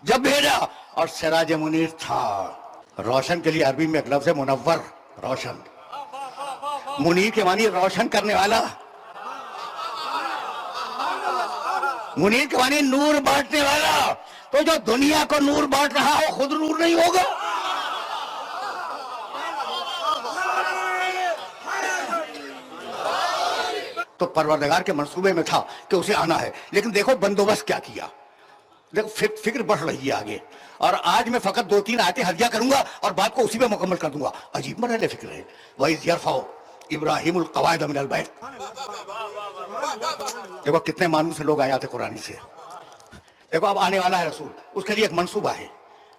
جب بھیجا اور سراج منیر تھا. روشن کے لیے عربی میں ایک لفظ ہے منور، روشن. منیر کے معنی روشن کرنے والا، منیر کے معنی نور بانٹنے والا. تو جو دنیا کو نور بانٹ رہا ہو خود نور نہیں ہوگا؟ تو پروردگار کے منصوبے میں تھا کہ اسے آنا ہے، لیکن دیکھو بندوبست کیا کیا. دیکھو فکر بڑھ رہی ہے آگے. اور آج میں فقط 2-3 آیتیں ہدیہ کروں گا اور بات کو اسی پہ مکمل کر دوں گا. عجیب مرحلے فکر ہے. وَإِذْ يَرْفَعُ إِبْرَاهِيمُ الْقَوَاعِدَ مِنَ الْبَيْتِ. دیکھو کتنے مانوس لوگ آیات قرآنی سے. دیکھو اب آنے والا ہے رسول، اس کے لیے ایک منصوبہ ہے،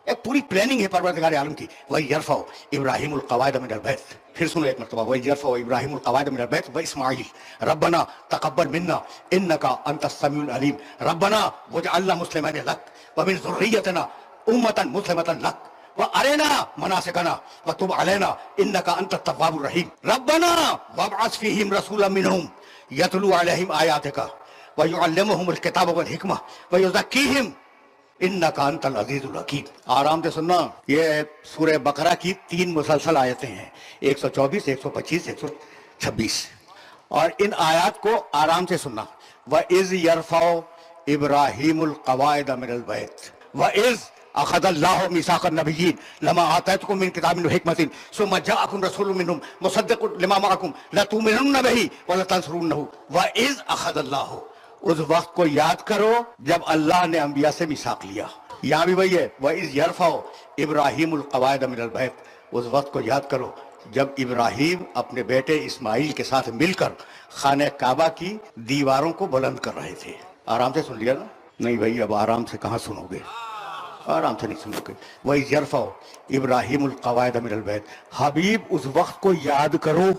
ایک پوری پلاننگ ہے پروردگار عالم کی. وَإِذْ يَرْفَعُ إِبْرَاهِيمُ الْقَوَاعِدَ مِنَ الْبَيْتِ. پھر سنو ایک مرتبہ. وَإِذْ يَرْفَعُ إِبْرَاهِيمُ الْقَوَاعِدَ مِنَ الْبَيْتِ وَإِسْمَاعِيلُ رَبَّنَا تَقَبَّلْ مِنَّا إِنَّكَ أَنْتَ السَّمِيعُ الْعَلِيمُ رَبَّنَا وَاجْعَلْنَا مُسْلِمَيْنِ لَكَ وَمِنْ ذُرِّيَّتِنَا أُمَّةً مُسْلِمَةً لَكَ وَأَرِنَا مَنَاسِكَنَا وَتُبْ عَلَيْنَا إِنَّكَ أَنْتَ التَّوَّابُ الرَّحِيمُ رَبَّنَا وَابْعَثْ فِيهِمْ رَسُولًا مِّنْهُمْ يَتْلُو عَلَيْهِمْ آيَاتِكَ وَيُعَلِّمُهُمُ الْكِتَابَ وَالْحِكْمَةَ وَيُزَكِّيهِمْ إِنَّكَ أَنْتَ الْعَزِيزُ الْحَكِيمُ. آرام سے سننا، یہ سورہ بقرہ کی 3 مسلسل آیتیں ہیں، 124، 125، 126. اور ان آیات کو آرام سے سننا. وَإِذْ يَرْفَعُ إِبْرَاهِيمُ الْقَوَاعِدَ مِنَ الْبَيْتِ وَإِذْ أَخَذَ اللَّهُ مِيثَاقَ النَّبِيِّينَ لَمَا آتَيْتُكُم مِّن كِتَابٍ وَحِكْمَةٍ ثُمَّ جَاءَكُمْ رَسُولٌ مِّنْهُمْ مُصَدِّقٌ لِّمَا مَعَكُمْ لَتُؤْمِنُنَّ بِهِ وَلَتَنصُرُنَّهُ وَإِذْ أَخَذَ اللَّهُ. اس وقت کو یاد کرو جب اللہ نے انبیاء سے میثاق لیا. یہاں بھی وہی ہے. وَإِذْ يَرْفَعُ إِبْرَاهِيمُ الْقَوَاعِدَ مِنَ الْبَيْتِ. اس وقت کو یاد کرو جب ابراہیم اپنے بیٹے اسماعیل کے ساتھ مل کر خانہ کعبہ کی دیواروں کو بلند کر رہے تھے. آرام سے سن لیا نا؟ نہیں بھائی اب آرام سے کہاں سنو گے، آرام سے نہیں سنو گے. وَإِذْ يَرْفَعُ إِبْرَاهِيمُ الْقَوَاعِدَ مِنَ الْبَيْتِ. حبیب اس وقت کو یاد کرو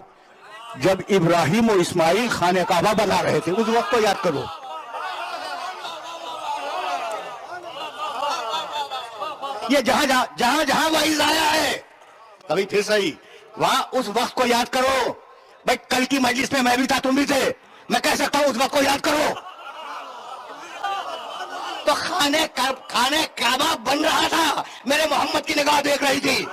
جب ابراہیم و اسماعیل خانہ کعبہ بنا رہے تھے. اس وقت کو یاد کرو. یہ جہاں وعید آیا ہے کبھی پھر صحیح وہاں اس وقت کو یاد کرو. بھائی کل کی مجلس میں میں بھی تھا، تم بھی تھے، میں کہہ سکتا ہوں اس وقت کو یاد کرو. تو خانہ کعبہ بن رہا تھا، میرے محمد کی نگاہ دیکھ رہی تھی.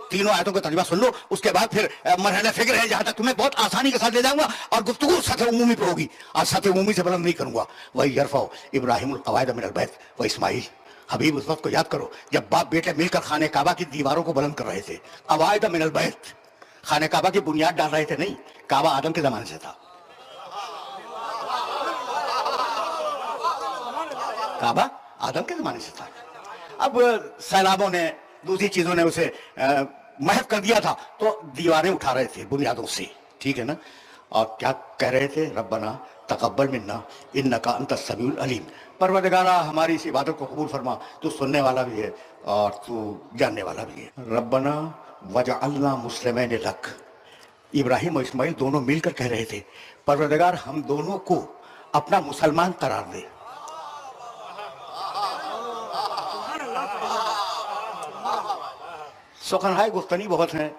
تینوں آیتوں کا ترجمہ سن لو، اس کے بعد پھر مرحلہ فکر ہے جہاں تک تمہیں بہت آسانی کے ساتھ لے جاؤں گا اور گفتگو سطح عمومی پہ ہوگی. آج سطح عمومی سے بلند نہیں کروں گا. وَإِذْ يَرْفَعُ إِبْرَاهِيمُ الْقَوَاعِدَ مِنَ الْبَيْتِ وَإِسْمَاعِيلُ. حبیب اس وقت کو یاد کرو جب باپ بیٹے مل کر خانہ کعبہ کی دیواروں کو بلند کر رہے تھے. قواعد من البیت، خانہ کعبہ کی بنیاد ڈال رہے تھے. نہیں، کعبہ آدم کے زمانے سے تھا. کعبہ آدم کے زمانے سے تھا. اب سیلابوں نے دوسری چیزوں نے اسے محو کر دیا تھا تو دیواریں اٹھا رہے تھے بنیادوں سے. ٹھیک ہے نا؟ اور کیا کہہ رہے تھے؟ ربنا تقبل منا انک انت السمیع العلیم. پروردگارا ہماری اس عبادت کو قبول فرما، تو سننے والا بھی ہے اور تو جاننے والا بھی ہے. ربنا وجعلنا مسلمین لک. ابراہیم اور اسماعیل دونوں مل کر کہہ رہے تھے پروردگار ہم دونوں کو اپنا مسلمان قرار دے. سخنہائے گفتنی بہت ہیں،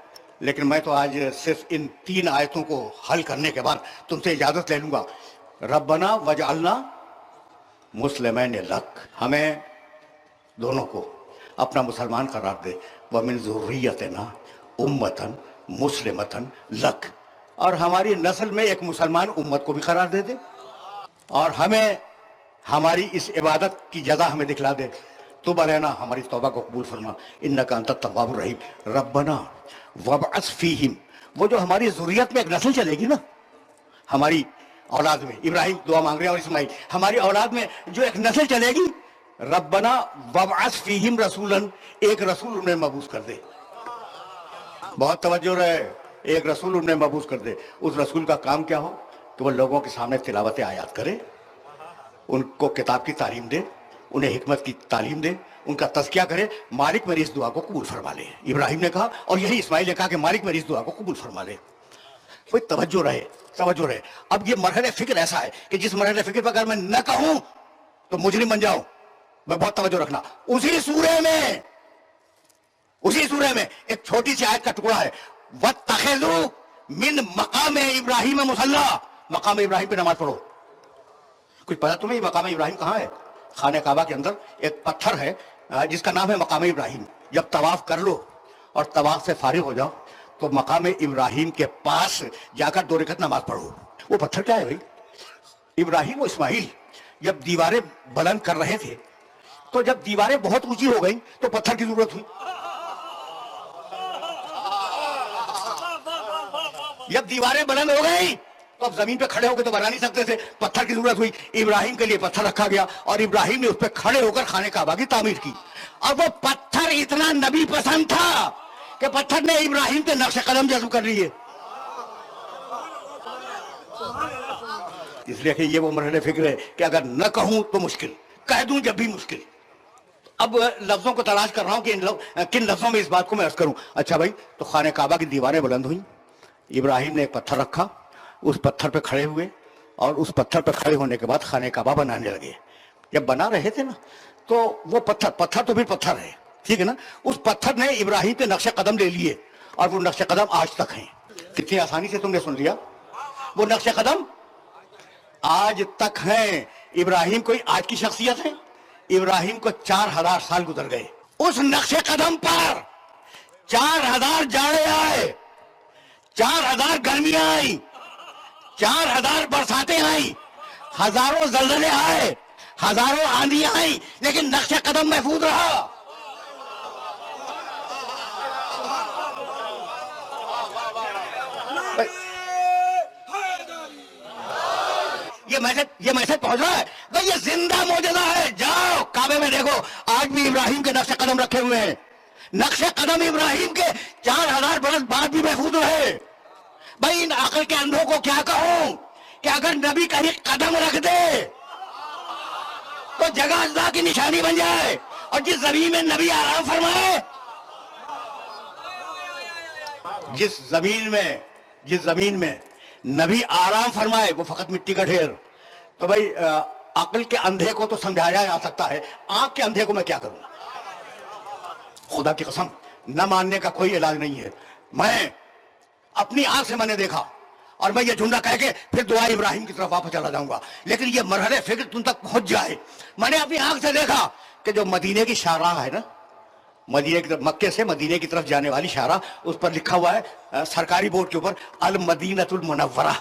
لیکن میں تو آج صرف ان 3 آیتوں کو حل کرنے کے بعد تم سے اجازت لے لوں گا. ربنا وجعلنا مسلمین لک، ہمیں دونوں کو اپنا مسلمان قرار دے. ومن ذریتنا امتا مسلمتا لک، اور ہماری نسل میں ایک مسلمان امت کو بھی قرار دے دے اور ہمیں ہماری اس عبادت کی جزا ہمیں دکھلا دے. تو علینا ہماری توبہ کو قبول فرما انک انت التواب الرحیم. ربنا وابعث فیہم، وہ جو ہماری ذریت میں ایک نسل چلے گی نا، ہماری اولاد میں، ابراہیم دعا مانگ رہے ہیں اور اسماعیل، ہماری اولاد میں جو ایک نسل چلے گی، ربنا وابعث فیہم رسولا، ایک رسول انہیں مبعوث کر دے. بہت توجہ رہے، ایک رسول انہیں مبعوث کر دے. اس رسول کا کام کیا ہو کہ وہ لوگوں کے سامنے تلاوت آیات کرے، ان کو کتاب کی تعلیم دے، انہیں حکمت کی تعلیم دے، ان کا تزکیہ کرے. مالک میری اس دعا کو قبول فرما لے. ابراہیم نے کہا اور یہی اسماعیل نے کہا کہ مالک میری اس دعا کو قبول فرما لے. کوئی توجہ رہے. اب یہ مرحلہ فکر ایسا ہے کہ جس مرحلہ فکر پر اگر میں نہ کہوں تو مجرم بن جاؤں. میں بہت توجہ رکھنا. اسی سورہ میں ایک چھوٹی سی آیت کا ٹکڑا ہے، وَاتَّخِذُوا مِن مَقَامِ إِبْرَاهِيمَ مُصَلًّى. मकाम इब्राहिम पे नमाज पढ़ो। कुछ पता तुम्हें ये मकाम इब्राहिम कहाँ है? खाने काबा के अंदर एक पत्थर है जिसका नाम है मकाम इब्राहिम। जब तवाफ कर लो और तवाफ से फारिग हो जाओ तो मकाम इब्राहिम के पास जाकर 2 रकात नमाज पढ़ो। वो पत्थर क्या है भाई? इब्राहिम और इस्माइल जब दीवारें बुलंद कर रहे थे तो जब दीवारें बहुत ऊंची हो गई तो पत्थर की जरूरत हुई। जब दीवारें बुलंद हो गई तो अब जमीन पे खड़े होकर तो बना नहीं सकते थे, पत्थर की जरूरत हुई। इब्राहिम के लिए पत्थर रखा गया और इब्राहिम ने उस पर खड़े होकर खाने काबा की तामीर की। और वो पत्थर इतना नबी पसंद था कि पत्थर ने इब्राहिम के नक्शे कदम जज्ब कर लिए। इसलिए कि ये वो मरहले फिक्र है कि अगर न कहूं तो मुश्किल, कह दूं जब भी मुश्किल। अब लफ्जों को तलाश कर रहा हूं कि किन लफ्जों में इस बात को मैं अर्ज करूं। अच्छा भाई, तो खाने काबा की दीवारें बुलंद हुई, इब्राहिम ने एक पत्थर रखा, उस पत्थर पे खड़े हुए और उस पत्थर पे खड़े होने के बाद खाने काबा बनाने लगे। जब बना रहे थे ना तो वो पत्थर तो फिर पत्थर है, ठीक है ना, उस पत्थर ने इब्राहिम के नक्शे कदम ले लिए और वो नक्शे कदम आज तक हैं। कितनी आसानी से तुमने सुन लिया, वो नक्शे कदम आज तक हैं। इब्राहिम कोई आज की शख्सियत है? इब्राहिम को 4000 साल गुजर गए। उस नक्शे कदम पर 4000 जाड़े आए, 4000 गर्मियां आई, 4000 बरसातें आई, हजारों जलजले आए, हजारों आंधियां आई, लेकिन नक्शे कदम महफूज रहा। ये मैसेज पहुंच रहा है भाई, ये जिंदा मौजूदा है। जाओ काबे में देखो, आज भी इब्राहिम के नक्शे कदम रखे हुए हैं। नक्शे कदम इब्राहिम के 4000 बरस बाद भी महफूज रहे। भाई इन अकल के अंधों को क्या कहूं कि अगर नबी कहीं कदम रख दे तो जगह अल्लाह की निशानी बन जाए, और जिस जमीन में नबी आराम फरमाए, जिस जमीन में नबी आराम फरमाए वो फकत मिट्टी का ढेर। तो भाई अकल के अंधे को तो समझाया जा सकता है, आंख के अंधे को मैं क्या करूं? खुदा की कसम न मानने का कोई इलाज नहीं है। मैं अपनी आंख से मैंने देखा और मैं ये जुमला कह के फिर दुआ इब्राहिम की तरफ वापस चला जाऊंगा, लेकिन ये मरहले फिक्र तुम तक पहुंच जाए। मैंने अपनी आंख से देखा कि जो मदीने की शाहराह है ना, मदीने की तरफ, मक्के से मदीने की तरफ जाने वाली शाहराह, उस पर लिखा हुआ है सरकारी बोर्ड के ऊपर अल मदीनतुल मुनव्वरा,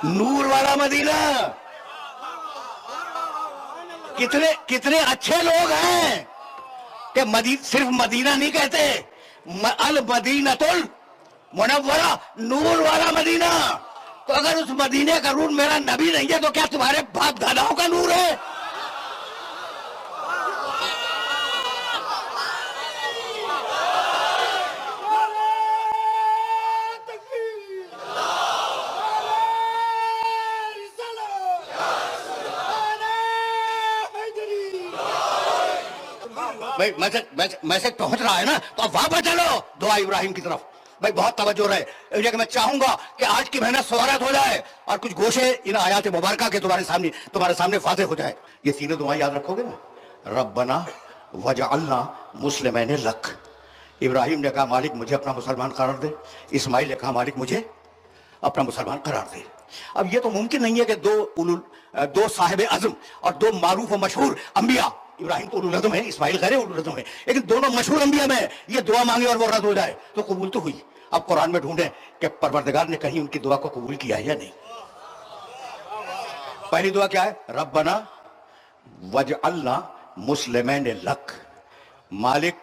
नूर वाला मदीना। कितने अच्छे लोग हैं कि सिर्फ मदीना नहीं कहते, अल मदीनतुल मुनव्वरा, नूर वाला मदीना। तो अगर उस मदीने का नूर मेरा नबी नहीं है तो क्या तुम्हारे बाप दादाओं का नूर है? भाई मैसेज पहुंच रहा है ना, तो अब वापस चलो दुआ इब्राहिम की तरफ। भाई बहुत तवज्जो रहे, इसलिए कि मैं चाहूंगा कि आज की मेहनत सवारत हो जाए और कुछ गोशे इन आयात मुबारका के तुम्हारे सामने फाज़े हो जाए। ये तीनों दुआएं याद रखोगे ना, रब्बना वजअलना मुस्लिमैन लक। इब्राहिम ने कहा मालिक मुझे अपना मुसलमान करार दे, इस्माइल ने कहा मालिक मुझे अपना मुसलमान करार दे। अब ये तो मुमकिन नहीं है कि दो साहिब अज़म और दो मारूफ और मशहूर अंबिया, इब्राहिम तो उलुल अज़म है, इस्माइल गैर उलुल अज़म है, लेकिन दोनों मशहूर अंबिया में ये दुआ मांगे और वो रद्द हो जाए तो कबूल तो हुई। अब कुरान में ढूंढे कि परवरदिगार ने कहीं उनकी दुआ को कबूल किया है या नहीं। पहली दुआ क्या है? रब्बना वजअलना मुस्लिमैन लक, मालिक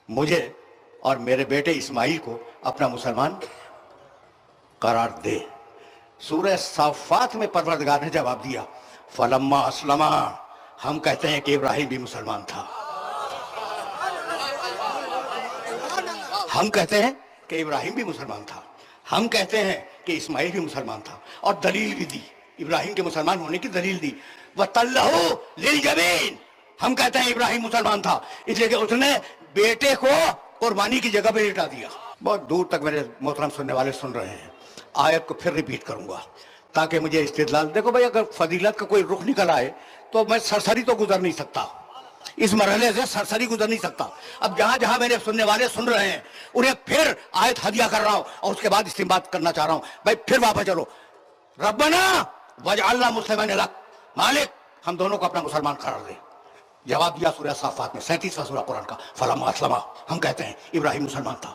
मुझे और मेरे बेटे इस्माइल को अपना मुसलमान करार दे। सूरह साफात में परवरदिगार ने जवाब दिया फलम्मा अस्लमा, हम कहते हैं कि इब्राहिम भी मुसलमान था। हम कहते हैं कि इब्राहिम भी मुसलमान था, हम कहते हैं कि इस्माइल भी मुसलमान था, और दलील भी दी, इब्राहिम के मुसलमान होने की दलील दी। वतल्लहु लिलजबीन, हम कहते हैं इब्राहिम मुसलमान था इसलिए कि उसने बेटे को कुर्बानी की जगह पर लिटा दिया। बहुत दूर तक मेरे मोहतरम सुनने वाले सुन रहे हैं, आयत को फिर रिपीट करूंगा ताकि मुझे इस्तिदलाल। देखो भाई, अगर फजीलत का कोई रुख निकल आए तो मैं सरसरी तो गुजर नहीं सकता, इस मरहले से सरसरी गुजर नहीं सकता। अब जहां जहां मेरे सुनने वाले सुन रहे हैं उन्हें फिर आयत हदिया कर रहा हूं और उसके बाद इस्तेमाल करना चाह रहा हूं। भाई फिर वापस चलो, रब्बना वजअलना मुस्लिमैन लक, मालिक हम दोनों को अपना मुसलमान करार दे। जवाब दिया सूरह साफात में 37वां सूरह कुरान का, फलम्मा अस्लमा, हम कहते हैं इब्राहिम मुसलमान था,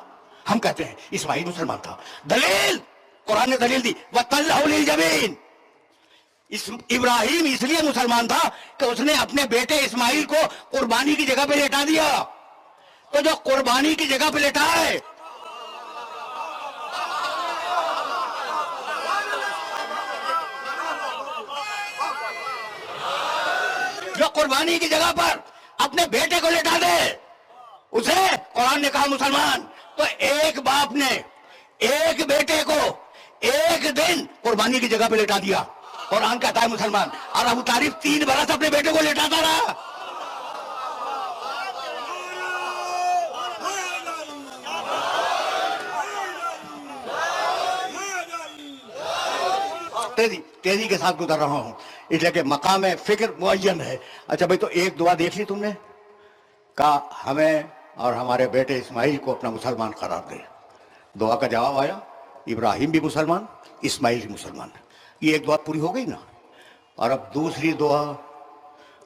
हम कहते हैं इस्माइल मुसलमान था। दलील कुरान ने दलील दी, वतल्लहु लिल जबीन, इब्राहिम इसलिए मुसलमान था कि उसने अपने बेटे इस्माइल को कुर्बानी की जगह पे लेटा दिया। तो जो कुर्बानी की जगह पे लेटा है, जो कुर्बानी की जगह पर अपने बेटे को लेटा दे, उसे कुरान ने कहा मुसलमान। तो एक बाप ने एक बेटे को एक दिन कुर्बानी की जगह पे लेटा दिया, कुरान कहता है मुसलमान। और अबू तालिब 3 बरस अपने बेटे को लेटाता रहा। तेजी के साथ गुजर रहा हूं, इसलिए कि मकाम फिक्र मुअय्यन है। अच्छा भाई, तो एक दुआ देख ली तुमने, कहा हमें और हमारे बेटे इस्माइल को अपना मुसलमान करार दे। दुआ का जवाब आया, इब्राहिम भी मुसलमान, इस्माइल भी मुसलमान। ये एक दुआ पूरी हो गई ना। और अब दूसरी दुआ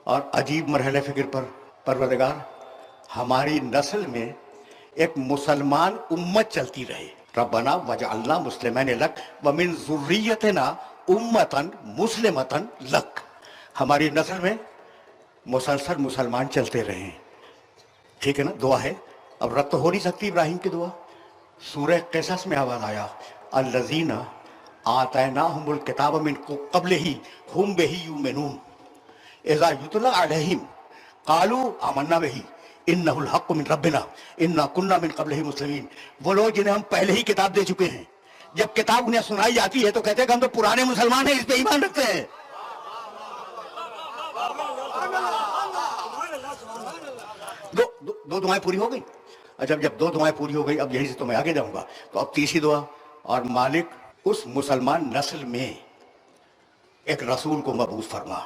और अजीब मरहले फिक्र पर, परवरदिगार हमारी नस्ल में एक मुसलमान उम्मत चलती रहे। रब्बना वजअलना मुस्लिमैन लक व मिन ज़ुर्रियतिना उम्मतन मुस्लिमतन लक, हमारी नस्ल में मुसलसल मुसलमान चलते रहे। ठीक है ना, दुआ है। अब रद्द तो हो नहीं सकती इब्राहिम की दुआ। सूरह क़सस में आवाज आया, अल्लज़ीना आतैनाहुमुल किताब मिन क़ब्लिही हुम बिही युमिनून इज़ा युतला अलैहिम क़ालू आमन्ना बिही इन्नहुल हक़्क़ु मिन रब्बिना इन्ना कुन्ना मिन क़ब्लिही मुस्लिमीन। वो लोग जिन्हें हम पहले ही किताब दे चुके हैं, जब किताब उन्हें सुनाई जाती है तो कहते हैं कि हम तो पुराने मुसलमान हैं, इस पे ईमान रखते हैं। दो दुआएं पूरी हो गई। अच्छा, जब 2 दुआएं पूरी हो गई, अब यहीं से तो मैं आगे जाऊंगा। तो अब तीसरी दुआ, और मालिक उस मुसलमान नस्ल में एक रसूल को मबूस फरमा।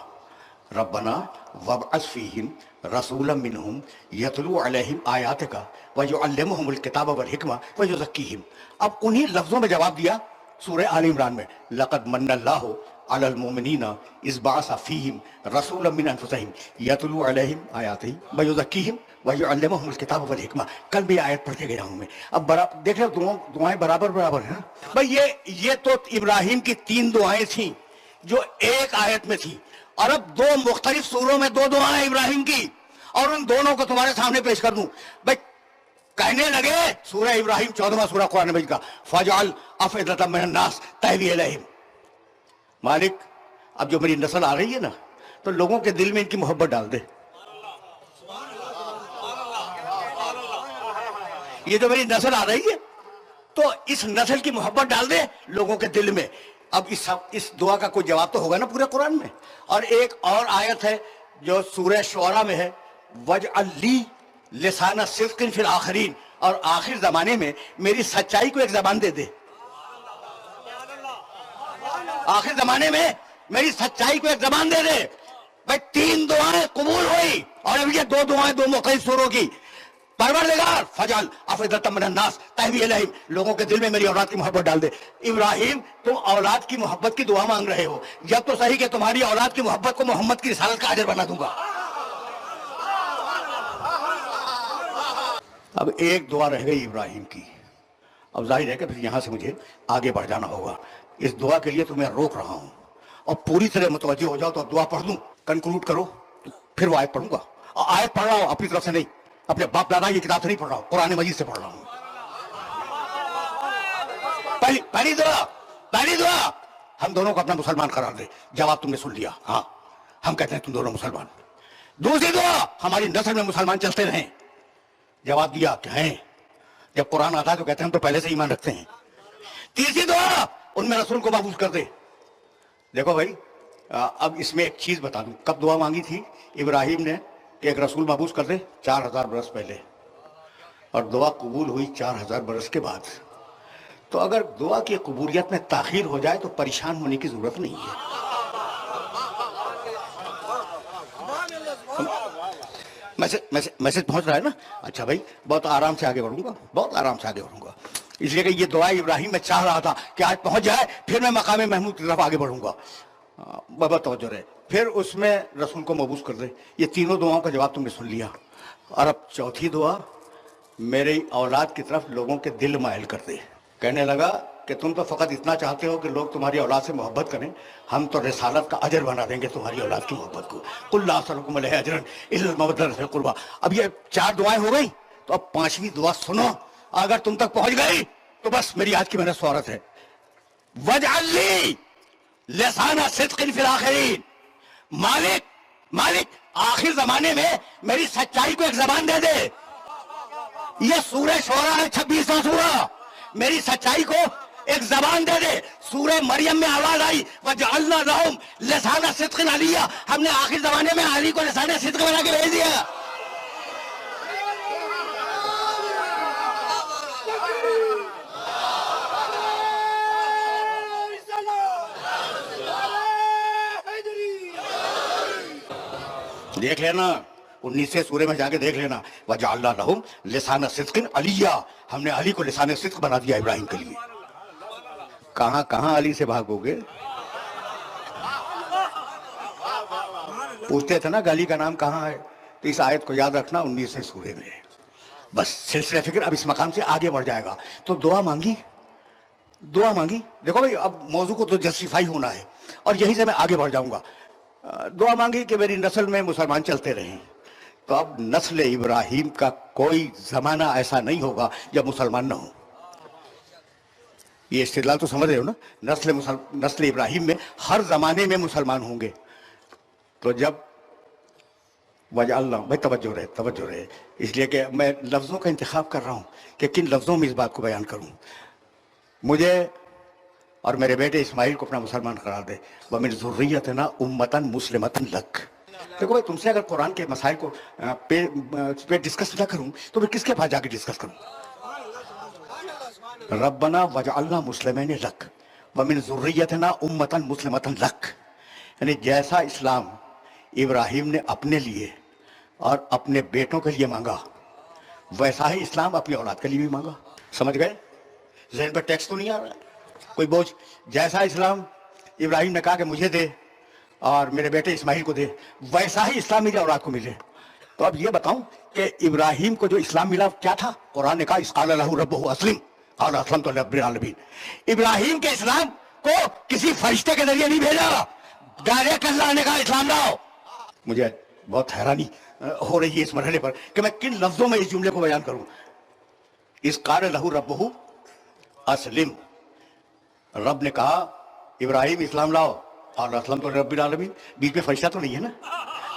रब्बना वबअस फीहिम रसूलन मिनहुम यतलू अलैहिम आयातिका व युअल्लिमुहुमुल किताब वल हिकमा व युज़क्कीहिम। अब उन्हीं लफ्जों में जवाब दिया सूरह आल इमरान में, लक़द मन्नल्लाहु अलल मुमिनीना इज़ बअसा फीहिम रसूलन मिन अनफुसिहिम यतलू अलैहिम आयातिही व युज़क्कीहिम व युअल्लिमुहुमुल किताब वल हिकमा। कल भी आयत पढ़ के गया हूं मैं। अब देख रहे हो, दुआएं बराबर बराबर हैं भाई। ये तो इब्राहिम की 3 दुआएं थी जो एक आयत में थी, और अब 2 मुख्तलिफ सूरों में 2 दुआएं इब्राहिम की, और उन दोनों को तुम्हारे सामने पेश कर दूं। भाई कहने लगे, सूरह इब्राहिम 14वां सूरह कुरान मजीद का, फजअल अफ़इदतम मिनन नास तहवी इलैहिम। मालिक अब जो मेरी नस्ल आ रही है ना, तो लोगों के दिल में इनकी मोहब्बत डाल दे। ये जो मेरी नस्ल आ रही है, तो इस नस्ल की मोहब्बत डाल दे लोगों के दिल में। अब इस दुआ का कोई जवाब तो होगा ना पूरे कुरान में। और एक और आयत है जो सूरह शुअरा में है, वजअल ली लिसाना सिद्क़िन फिल आखिरीन, और आखिर जमाने में मेरी सच्चाई को एक जबान दे दे। आखिर जमाने में मेरी सच्चाई को एक जबान दे दे। भाई 3 दुआएं कबूल हुई, और अब ये 2 दुआएं 2 मुख्तलिफ सूरों की। परवरदिगार फजल अफ़इदतम मिनन नास तहवी इलैहिम, लोगों के दिल में मेरी औलाद की मोहब्बत डाल दे। इब्राहिम, तुम औलाद की मोहब्बत की दुआ मांग रहे हो, जब तो सही कि तुम्हारी औलाद की मोहब्बत को मोहम्मद की रिसालत का अजर बना दूंगा। अब एक दुआ रह गई इब्राहिम की। अब जाहिर है कि फिर यहां से मुझे आगे बढ़ जाना होगा। इस दुआ के लिए तो मैं रोक रहा हूं, और पूरी तरह मुतवज्जो हो जाओ तो दुआ पढ़ दूं, कंक्लूड करो, फिर वो आयत पढ़ूंगा। और आयत पढ़ रहा हूं अपनी तरफ से नहीं, अपने बाप दादा की किताब से नहीं पढ़ रहा हूं, कुरान मजीद से पढ़ रहा हूं। पहली दुआ हम दोनों को अपना मुसलमान करार दे। जवाब तुमने सुन लिया, हाँ हम कहते हैं तुम दोनों मुसलमान। दूसरी दुआ, हमारी नस्ल में मुसलमान चलते रहें। जवाब दिया कि हैं, जब कुरान आता है तो कहते हैं हम तो पहले से ईमान रखते हैं। तीसरी दुआ, उनमें रसूल को महफूज कर दे। देखो भाई, अब इसमें एक चीज बता दूं, कब दुआ मांगी थी इब्राहिम ने कि एक रसूल महफूज कर दे? 4000 बरस पहले, और दुआ कबूल हुई 4000 बरस के बाद। तो अगर दुआ की कबूलियत में ताखीर हो जाए तो परेशान होने की जरूरत नहीं है। मैसेज पहुंच रहा है ना? अच्छा भाई, बहुत आराम से आगे बढ़ूंगा, बहुत आराम से आगे बढ़ूंगा, इसलिए कि ये दुआ इब्राहिम में चाह रहा था कि आज पहुंच जाए, फिर मैं मकाम महमूद की तरफ आगे बढ़ूंगा। बाबा तवज्जो रहे, फिर उसमें रसूल को मबूस कर दे। ये तीनों दुआओं का जवाब तुमने सुन लिया, और अब चौथी दुआ, मेरी औलाद की तरफ लोगों के दिल माइल कर दे। कहने लगा कि तुम तो फ़कत इतना चाहते हो कि लोग तुम्हारी औलाद से मोहब्बत करें, हम तो रिसालत का अजर बना देंगे तुम्हारी औलाद की मोहब्बत को। कुल ला असलकुम अलैहि अजरन इल्ला मवद्दतन फिल कुर्बा। अब ये 4 दुआएं हो गई, तो अब 5वीं दुआ सुनो। अगर तुम तक पहुंच गई तो बस मेरी आज की मेहनत स्वारत है। वजअल्ली लिसाना सिद्क़िन फिल आखिरीन। मालिक, मालिक आखिर जमाने में मेरी सच्चाई को एक जबान दे दे। ये सूरह शोरा है, 26वां सूरा। मेरी सच्चाई को एक जबान दे दे। सूरह मरियम में आवाज आई, वजअलना लहुम लिसाना सिद्क़िन अलिया। हमने आखिर जमाने में अली को लिसाना सिद्क़ बना के भेज दिया। देख लेना, 19वें सूरे में जाके देख लेना, वजअलना लहुम लिसाना सिद्क़िन अलिया। हमने अली को लिसाने सिद्क़ बना दिया इब्राहिम के लिए। कहां कहां अली से भागोगे? पूछते थे ना गाली का नाम कहां है, तो इस आयत को याद रखना, 19वें सूरे में। बस सिलसिला फिक्र अब इस मकाम से आगे बढ़ जाएगा। तो दुआ मांगी, दुआ मांगी। देखो भाई, अब मौजू को तो जस्टिफाई होना है, और यहीं से मैं आगे बढ़ जाऊंगा। दुआ मांगी कि मेरी नस्ल में मुसलमान चलते रहें। तो अब नस्ल इब्राहिम का कोई जमाना ऐसा नहीं होगा जब मुसलमान ना हो। ये इस्तिदलाल तो समझ रहे हो ना? नस्ल इब्राहिम में हर जमाने में मुसलमान होंगे। तो जब वजअल्लाह, भाई तवज्जो रहे, इसलिए कि मैं लफ्ज़ों का इंतखाब कर रहा हूँ कि किन लफ्ज़ों में इस बात को बयान करूँ। मुझे और मेरे बेटे इस्माइल को अपना मुसलमान करार दे। वमिन ज़ुर्रियतना उम्मतन मुस्लिमतन लक। देखो भाई, तुमसे अगर कुरान के मसाइल को पे डिस्कस ना करूं तो फिर किसके पास जाके डिस्कस करूं? रब्बना वजअलना मुस्लिमैन लक वमिन ज़ुर्रियतना उम्मतन मुस्लिमतन लक। यानी जैसा इस्लाम इब्राहिम ने अपने लिए और अपने बेटों के लिए मांगा, वैसा ही इस्लाम अपनी औलाद के लिए भी मांगा। समझ गए? ज़हन पर टैक्स तो नहीं आ रहा, कोई बोझ। जैसा इस्लाम इब्राहिम ने कहा कि मुझे दे और मेरे बेटे इस्माइल को दे, वैसा ही इस्लाम मेरी औलाद को मिले। तो अब ये बताऊं कि इब्राहिम को जो इस्लाम मिला क्या था? कुरान ने कहा इसक़ाला लहू रब्बुहु अस्लिम क़ाला अस्लमतु लिरब्बिल आलमीन। इब्राहिम के इस्लाम को किसी फरिश्ते के जरिए नहीं भेजा, डायरेक्ट अल्लाह ने कहा इस्लाम लाओ। मुझे बहुत हैरानी हो रही है इस मरहले पर कि मैं किन लफ्जों में इस जुमले को बयान करूं। इसक़ाला लहू रब्बुहु अस्लिम, रब ने कहा इब्राहिम इस्लाम लाओ, और असलम तो रब्बिल आलमीन, बीच में फरिश्ता तो नहीं है ना।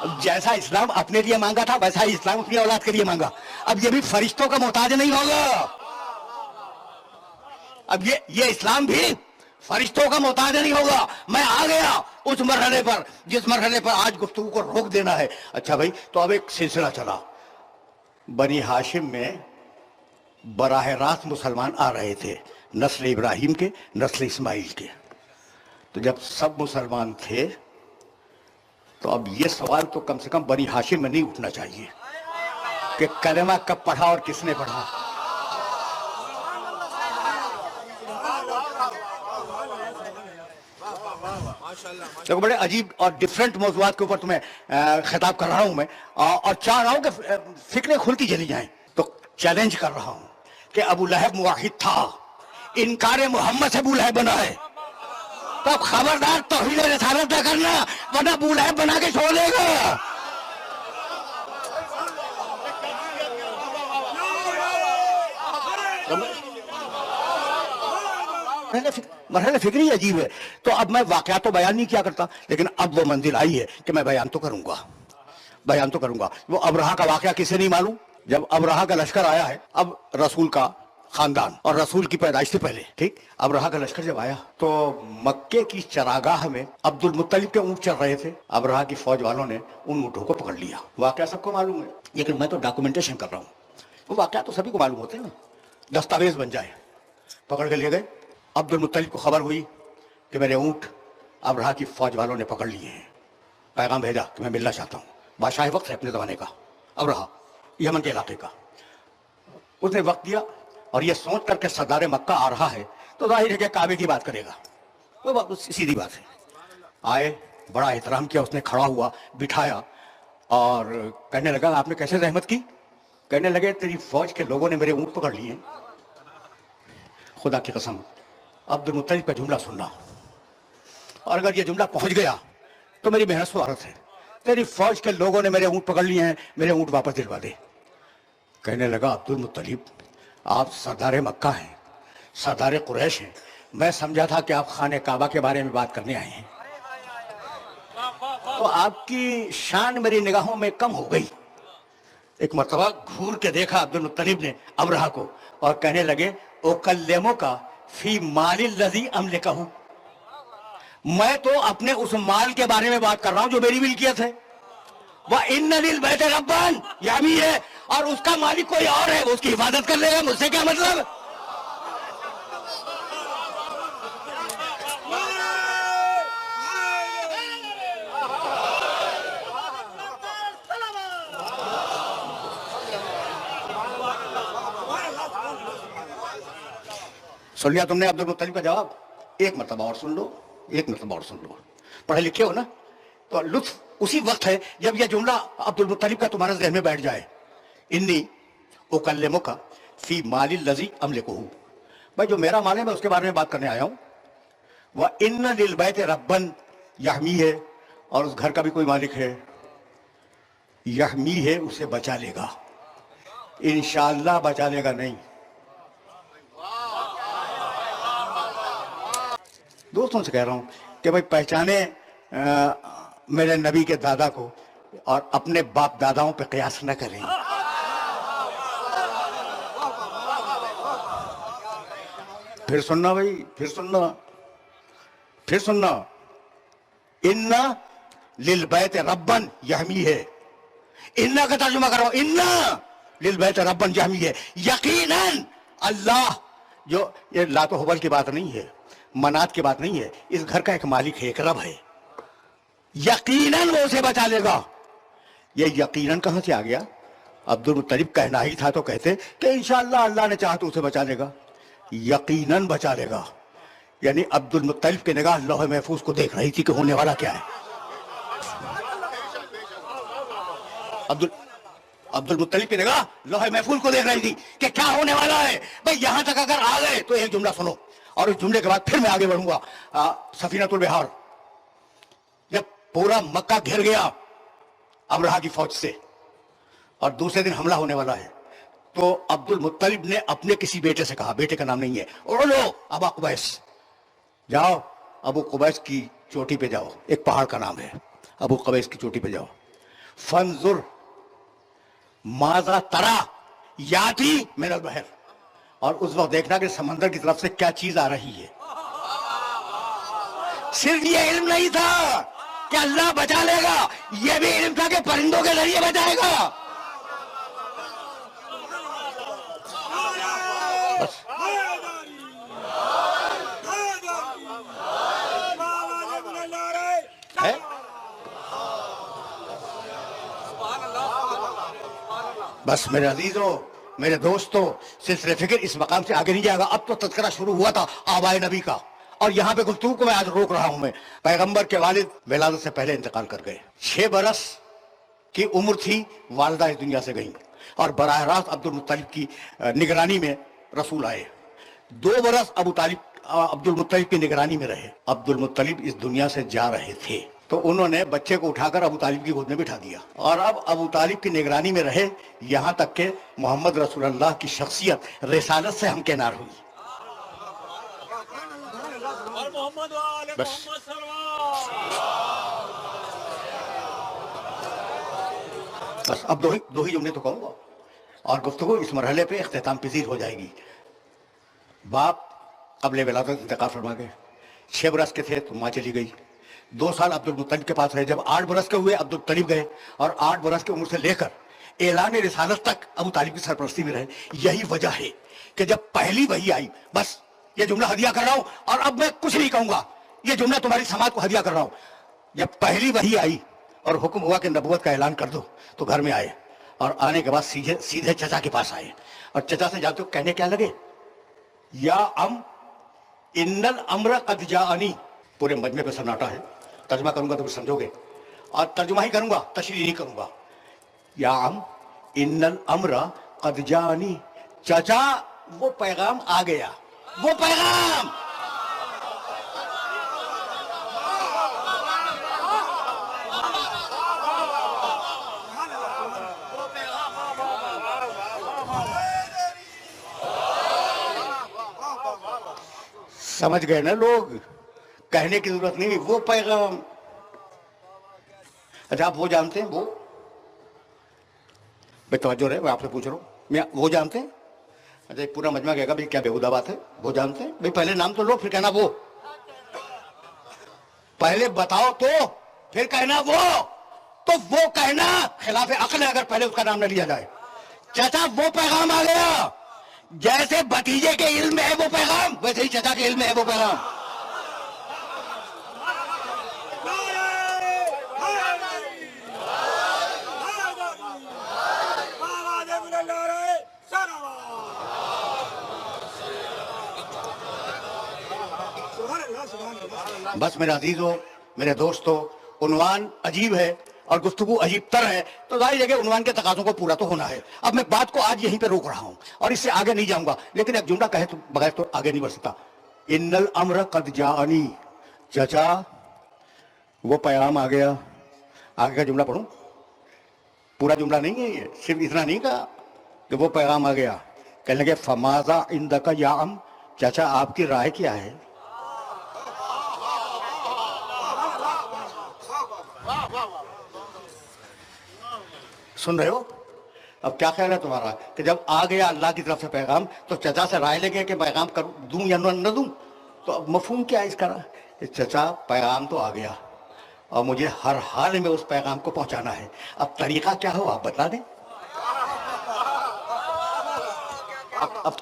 अब जैसा इस्लाम अपने लिए मांगा था वैसा ही इस्लाम अपनी औलाद के लिए मांगा। अब ये भी फरिश्तों का मोहताज नहीं होगा। अब ये इस्लाम भी फरिश्तों का मोहताज नहीं होगा। मैं आ गया उस मरहले पर जिस मरहले पर आज गुफ्तगू को रोक देना है। अच्छा भाई, तो अब एक सिलसिला चला। बनी हाशिम में बराह रास्त मुसलमान आ रहे थे, नस्ल इब्राहिम के, नस्ल इस्माइल के। तो जब सब मुसलमान थे तो अब ये सवाल तो कम से कम बनी हाशिम में नहीं उठना चाहिए कि कलमा कब पढ़ा और किसने पढ़ा। देखो, बड़े अजीब और डिफरेंट मौजूआत के ऊपर तुम्हें खिताब कर रहा हूं मैं, और चाह रहा हूं कि फिक्रें खुलती चली जाएं। तो चैलेंज कर रहा हूं कि अबू लहब मुवाहिद था, इनकार मोहम्मद से अबू लहब बना है। तो अब खबरदार तौहीद रिसालत न करना, वरना अबू लहब बना के छोड़ देगा। मरहला फिक्री अजीब है। तो अब मैं वाकया तो बयान नहीं किया करता, लेकिन अब वो मंजिल आई है कि मैं बयान तो करूंगा, बयान तो करूंगा। वो अबरहा का वाकया किसे नहीं मालूम? जब अबरहा का लश्कर आया है, अब रसूल का खानदान और रसूल की पैदाइश से पहले, ठीक, अबरहा का लश्कर जब आया तो मक्के की चरागाह में अब्दुल मुत्तलिब के ऊंट चल रहे थे। अबरहा की फौज वालों ने उन ऊँटों को पकड़ लिया। वाकया सबको मालूम है, लेकिन मैं तो डॉक्यूमेंटेशन कर रहा हूँ। वो वाकया तो सभी को मालूम होते हैं ना, दस्तावेज बन जाए। पकड़ के लिए गए। अब्दुल मुत्तलिब को खबर हुई कि मेरे ऊँट अबरहा की फौज वालों ने पकड़ लिए हैं। पैगाम भेजा कि मैं मिलना चाहता हूँ। बादशाह वक्त है अपने ज़माने का, अब रहा यमन के इलाके का, उसने वक्त दिया और ये सोच करके सरदार मक्का आ रहा है तो जाहिर है कि काबे की बात करेगा, वो बात सीधी बात है। आए, बड़ा एहतराम किया उसने, खड़ा हुआ, बिठाया और कहने लगा आपने कैसे रहमत की? कहने लगे तेरी फौज के लोगों ने मेरे ऊंट पकड़ लिए। खुदा की कसम अब्दुल मुत्तलिब का जुमला सुनना, और अगर ये जुमला पहुंच गया तो मेरी मेहनत स्वागत है। तेरी फौज के लोगों ने मेरे ऊंट पकड़ लिए हैं, मेरे ऊंट वापस दिलवा दे। कहने लगा अब्दुल मुत्तलिब आप सरदार मक्का हैं, सरदार कुरैश हैं, मैं समझा था कि आप खाने काबा के बारे में बात करने आए हैं, तो आपकी शान मेरी निगाहों में कम हो गई। एक मर्तबा घूर के देखा अब्दुल मुत्तलिब ने अबरहा को और कहने लगे ओकल्लेमो का फी मालिल लज़ी अमलिकहू, मैं तो अपने उस माल के बारे में बात कर रहा हूं जो मेरी मिल्कियत है। वह इन्ना लिल बैत रब्बान, यह भी है, और उसका मालिक कोई और है, वो उसकी हिफाजत कर लेगा, मुझसे क्या मतलब। सुन लिया तुमने अब्दुल मुत्तलिब का जवाब? एक मरतबा और सुन लो, एक मरतबा और सुन लो। पढ़े लिखे हो ना, तो लुत्फ उसी वक्त है जब यह जुमला अब्दुल मुत्तलिब का तुम्हारे ज़हन में बैठ जाए। इन्नी उकल्लिमुका फी मालिल लज़ी अमलिकुहू, भाई जो मेरा माल है मैं उसके बारे में बात करने आया हूं। वह इन्न लिल बैत रब्बन, यहमी है, और उस घर का भी कोई मालिक है, यहमी है, उसे बचा लेगा, इंशाअल्लाह बचा लेगा नहीं। दोस्तों से कह रहा हूं कि भाई पहचाने मेरे नबी के दादा को और अपने बाप दादाओं पे कयास न करें। फिर सुनना भाई, फिर सुनना, फिर सुनना। इन्ना लिल बैत रब्बन यहमी है, इन्ना का तर्जुमा करो, इन्ना लिल बैत रब्बन यहमी है, यकीनन अल्लाह, जो ये लातो हुबल की बात नहीं है, मनात की बात नहीं है, इस घर का एक मालिक है, एक रब है, यकीनन वो उसे बचा लेगा। ये यकीनन कहां से आ गया? अब्दुल मुत्तलिब कहना ही था तो कहते कि इंशाअल्लाह अल्लाह ने चाहा तो उसे बचा लेगा, यकीनन बचा लेगा। यानी अब्दुल मुत्तलिब की निगाह लौह महफूज को देख रही थी कि होने वाला क्या है। अब्दुल मुत्तलिब की निगाह लौह महफूज को देख रही थी कि क्या होने वाला है। भाई यहां तक अगर आ गए तो एक जुमला सुनो, और इस जुमले के बाद फिर मैं आगे बढ़ूंगा। सफीनतुल बिहार, जब पूरा मक्का घिर गया अबरहा की फौज से और दूसरे दिन हमला होने वाला है, तो अब्दुल मुत्तलिब ने अपने किसी बेटे से कहा, बेटे का नाम नहीं है, उड़ लो अबा कुबैस, जाओ अबू कुबैस की चोटी पे जाओ, एक पहाड़ का नाम है, अबू कुबैस की चोटी पे जाओ, फंजुर माजा तरा याती मिनल बहर, और उस वक्त देखना कि समंदर की तरफ से क्या चीज आ रही है। सिर्फ ये इल्म नहीं था कि अल्लाह बचा लेगा, ये भी इल्म था कि परिंदों के जरिए बचाएगा। बस है? बस मेरे अजीजों, मेरे दोस्तों, सिलसिले फिक्र इस मकाम से आगे नहीं जाएगा। अब तो तज़किरा शुरू हुआ था आबाए नबी का, और यहाँ पे गुफ्तगू को मैं आज रोक रहा हूं। मैं पैगंबर के वालिद विलादत से पहले इंतकाल कर गए, 6 बरस की उम्र थी, वालिदा इस दुनिया से गई, और बराह रास्त अब्दुल मुत्तलिब की निगरानी में रसूल आए। 2 बरस अब्दुल मुत्तलिब की निगरानी में रहे। अब्दुल मुत्तलिब इस दुनिया से जा रहे थे तो उन्होंने बच्चे को उठाकर अबू तालिब की गोद में बिठा दिया, और अब अबू तालिब की निगरानी में रहे, यहां तक के मोहम्मद रसूलुल्लाह की शख्सियत रिसालत से हमकिनार हुई। बस बस अब दो ही जुमले तो कहूंगा और गुफ्तगू इस मरहले पे इख्तिताम पजीर हो जाएगी। बाप क़ब्ल विलादत इंतकाल फरमा गए, 6 बरस के थे तो माँ चली गई। 2 साल अब्दुल मुत्तलिब के पास रहे। जब 8 बरस के हुए अब्दुल मुत्तलिब गए, और 8 बरस की उम्र से लेकर ऐलान रिसालत तक अबू तालिब की सरपरस्ती में रहे। यही वजह है कि जब पहली वही आई, बस ये जुमला हदिया कर रहा हूं, और अब मैं कुछ नहीं कहूंगा, ये जुमला तुम्हारी समाज को हदिया कर रहा हूं। जब पहली वही आई और हुक्म हुआ कि नबुवत का ऐलान कर दो, तो घर में आए, اور آنے کے بعد سیدھے چچا کے پاس آئے اور چچا سے جاتے ہو کہنے کیا لگے، یا ان الامر قد جاءنی. پورے مجمع پہ سناٹا ہے. ترجمہ کروں گا تو پھر سمجھو گے، اور ترجمہ ہی کروں گا، تشریح نہیں کروں گا. یا ان الامر قد جاءنی، چچا وہ پیغام آ گیا، وہ پیغام. سمجھ گئے نا لوگ، کہنے کی ضرورت نہیں، وہ پیغام. اچھا آپ وہ جانتے ہیں، وہ بے توجہ رہے، میں آپ سے پوچھ رہا ہوں، میں وہ جانتے ہیں؟ اچھا ایک پورا مجمع کہے گا بھائی کیا بےہودہ بات ہے، وہ جانتے ہیں؟ بھائی پہلے نام تو لو پھر کہنا وہ، پہلے بتاؤ تو پھر کہنا وہ. تو وہ کہنا خلاف عقل ہے اگر پہلے اس کا نام نہ لیا جائے. چچا وہ پیغام آ گیا، جیسے بھتیجے کے علم میں ہے وہ پیغام، ویسے ہی چچا کے علم میں ہے وہ پیغام. بس میرے عزیزو، میرے دوستو، عنوان عجیب ہے اور گفتگو عجیب تر ہے، تو ظاہر ہے کہ عنوان کے تقاضوں کو پورا تو ہونا ہے. اب میں بات کو آج یہیں پہ روک رہا ہوں اور اس سے آگے نہیں جاؤں گا، لیکن ایک جملہ کہے تو بغیر تو آگے نہیں بڑھ سکتا. ان الامر قد جاءنی، چچا وہ پیغام آ گیا. آگے کا جملہ پڑھوں، پورا جملہ نہیں ہے یہ، صرف اتنا نہیں کہا کہ وہ پیغام آ گیا. کہنے لگے فماذا عندک یا چچا آپ کی رائے کیا ہے؟ سن رہے ہو؟ اب کیا خیال ہے تمہارا کہ جب آ گیا اللہ کی طرف سے پیغام تو چچا سے رائے لے گئے کہ پیغام دوں یا نہ دوں؟ تو اب مفہوم کیا ہے اس کا؟ چچا پیغام تو آ گیا اور مجھے ہر حال میں اس پیغام کو پہنچانا ہے. اب طریقہ کیا ہو آپ بتلا دیں.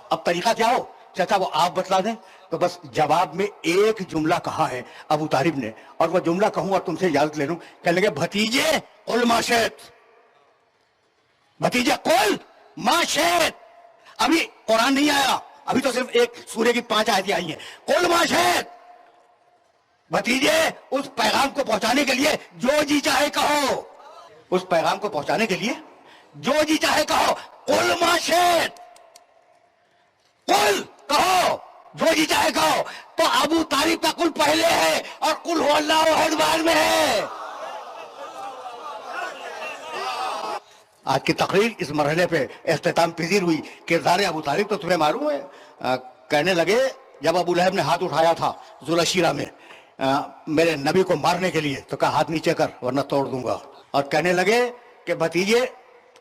اب طریقہ کیا ہو چچا وہ آپ بتلا دیں. تو بس جواب میں ایک جملہ کہا ہے ابو طالب نے، اور وہ جملہ کہوں اور تم سے اجازت لے لوں. کہنے لگے بھتیجے قل ما شئت، بھتیجے قل ما شئت. ابھی قرآن نہیں آیا، ابھی تو صرف ایک سورے کی 5 آیتیں آئی ہیں. قل ما شئت، بھتیجے اس پیغام کو پہنچانے کے لیے جو جی چاہے کہو، اس پیغام کو پہنچانے کے لیے جو جی چاہے کہو. قل ما شئت، قل کہو، جو جی چاہے کہو. تو ابو طالب کا قل پہلے ہے اور قل هو اللہ احد بعد میں ہے. آج کی تقریر اس مرحلے پہ اختتام پذیر ہوئی. کردار ابو طالب تو تمہیں معلوم ہے. کہنے لگے جب ابو لہب نے ہاتھ اٹھایا تھا ذوالعشیرہ میں میرے نبی کو مارنے کے لیے، تو کہا ہاتھ نیچے کر ورنہ توڑ دوں گا. اور کہنے لگے کہ بھتیجے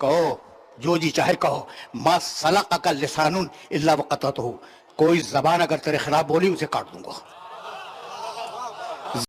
کہو جو جی چاہے کہو، ما سلقک لسان الا وقطعتہ، کوئی زبان اگر تیرے خلاف بولی اسے کاٹ دوں گا.